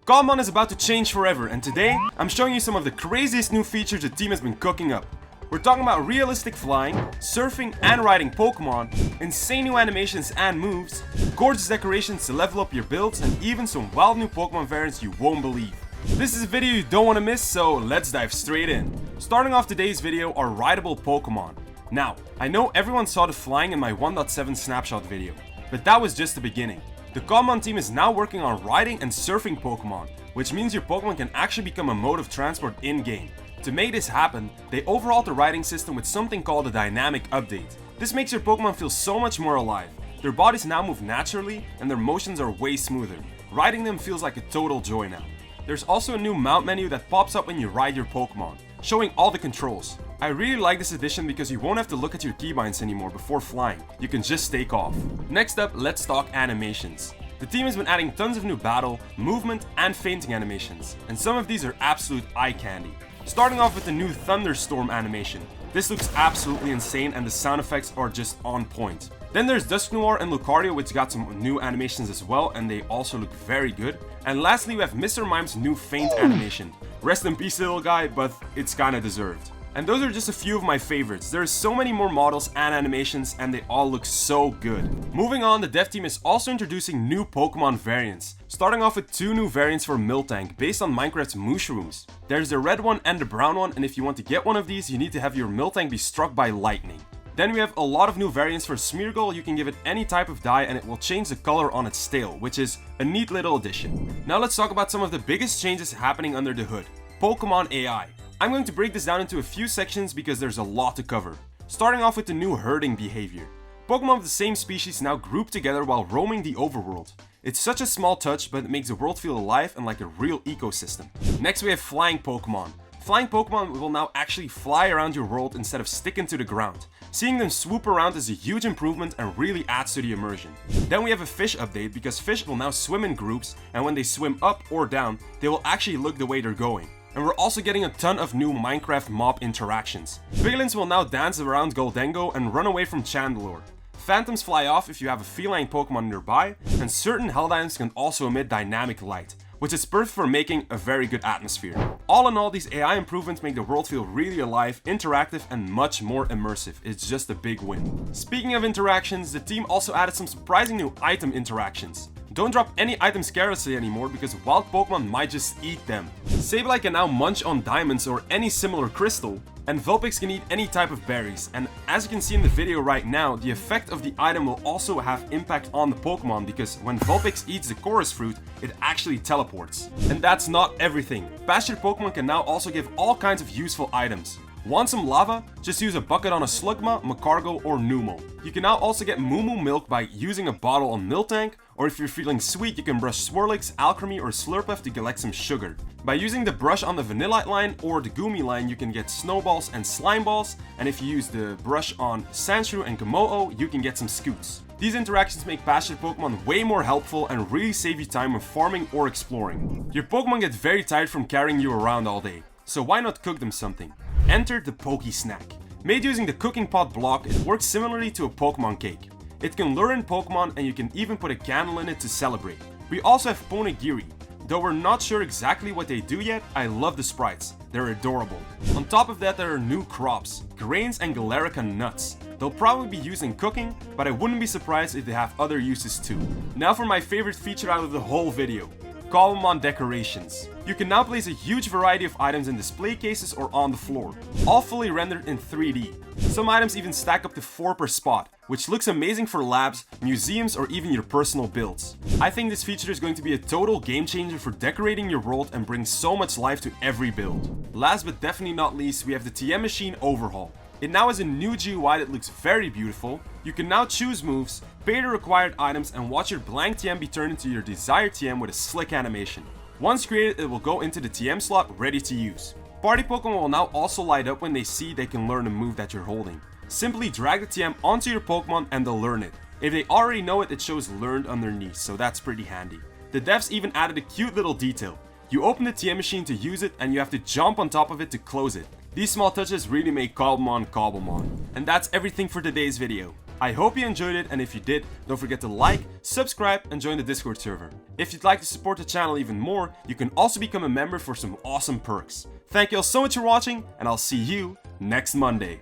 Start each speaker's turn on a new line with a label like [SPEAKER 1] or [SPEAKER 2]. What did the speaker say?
[SPEAKER 1] Cobblemon is about to change forever, and today, I'm showing you some of the craziest new features the team has been cooking up. We're talking about realistic flying, surfing and riding Pokemon, insane new animations and moves, gorgeous decorations to level up your builds, and even some wild new Pokemon variants you won't believe. This is a video you don't want to miss, so let's dive straight in. Starting off today's video are rideable Pokemon. Now, I know everyone saw the flying in my 1.7 snapshot video, but that was just the beginning. The Cobblemon team is now working on riding and surfing Pokemon, which means your Pokemon can actually become a mode of transport in-game. To make this happen, they overhauled the riding system with something called a dynamic update. This makes your Pokemon feel so much more alive. Their bodies now move naturally and their motions are way smoother. Riding them feels like a total joy now. There's also a new mount menu that pops up when you ride your Pokemon, showing all the controls. I really like this addition because you won't have to look at your keybinds anymore before flying, you can just take off. Next up, let's talk animations. The team has been adding tons of new battle, movement and fainting animations, and some of these are absolute eye candy. Starting off with the new Thunderstorm animation. This looks absolutely insane and the sound effects are just on point. Then there's Dusknoir and Lucario, which got some new animations as well, and they also look very good. And lastly, we have Mr. Mime's new faint animation. Rest in peace, little guy, but it's kinda deserved. And those are just a few of my favorites. There are so many more models and animations and they all look so good. Moving on, the dev team is also introducing new Pokemon variants. Starting off with two new variants for Miltank based on Minecraft's Mushrooms. There's the red one and the brown one, and if you want to get one of these, you need to have your Miltank be struck by lightning. Then we have a lot of new variants for Smeargle. You can give it any type of dye and it will change the color on its tail, which is a neat little addition. Now let's talk about some of the biggest changes happening under the hood. Pokémon AI. I'm going to break this down into a few sections because there's a lot to cover. Starting off with the new herding behavior. Pokemon of the same species now group together while roaming the overworld. It's such a small touch, but it makes the world feel alive and like a real ecosystem. Next we have flying Pokemon. Flying Pokemon will now actually fly around your world instead of sticking to the ground. Seeing them swoop around is a huge improvement and really adds to the immersion. Then we have a fish update because fish will now swim in groups, and when they swim up or down, they will actually look the way they're going. And we're also getting a ton of new Minecraft mob interactions. Vigilance will now dance around Goldengo and run away from Chandelure. Phantoms fly off if you have a feline Pokemon nearby, and certain Helldines can also emit dynamic light, which is perfect for making a very good atmosphere. All in all, these AI improvements make the world feel really alive, interactive, and much more immersive. It's just a big win. Speaking of interactions, the team also added some surprising new item interactions. Don't drop any items carelessly anymore because wild Pokemon might just eat them. Sableye can now munch on diamonds or any similar crystal, and Vulpix can eat any type of berries, and as you can see in the video right now, the effect of the item will also have impact on the Pokemon because when Vulpix eats the chorus fruit, it actually teleports. And that's not everything. Pastured Pokemon can now also give all kinds of useful items. Want some lava? Just use a bucket on a Slugma, Macargo, or Numel. You can now also get Moo Moo milk by using a bottle on Miltank, or if you're feeling sweet, you can brush Swirlix, Alchemy, or Slurpuff to collect some sugar. By using the brush on the Vanillite line or the Goomy line, you can get Snowballs and Slime Balls, and if you use the brush on Sandshrew and Komodo, you can get some Scoots. These interactions make pastured Pokemon way more helpful and really save you time when farming or exploring. Your Pokemon get very tired from carrying you around all day, so why not cook them something? Enter the Poké Snack. Made using the cooking pot block, it works similarly to a Pokemon cake. It can lure in Pokemon and you can even put a candle in it to celebrate. We also have Ponegiri. Though we're not sure exactly what they do yet, I love the sprites. They're adorable. On top of that, there are new crops, grains and Galarica nuts. They'll probably be used in cooking, but I wouldn't be surprised if they have other uses too. Now for my favorite feature out of the whole video. Cobblemo Decorations. You can now place a huge variety of items in display cases or on the floor, all fully rendered in 3D. Some items even stack up to 4 per spot, which looks amazing for labs, museums, or even your personal builds. I think this feature is going to be a total game changer for decorating your world and bring so much life to every build. Last but definitely not least, we have the TM machine Overhaul. It now has a new GUI that looks very beautiful. You can now choose moves, pay the required items, and watch your blank TM be turned into your desired TM with a slick animation. Once created, it will go into the TM slot ready to use. Party Pokemon will now also light up when they see they can learn a move that you're holding. Simply drag the TM onto your Pokemon and they'll learn it. If they already know it, it shows learned underneath, so that's pretty handy. The devs even added a cute little detail. You open the TM machine to use it and you have to jump on top of it to close it. These small touches really make Cobblemon Cobblemon. And that's everything for today's video. I hope you enjoyed it, and if you did, don't forget to like, subscribe, and join the Discord server. If you'd like to support the channel even more, you can also become a member for some awesome perks. Thank you all so much for watching, and I'll see you next Monday.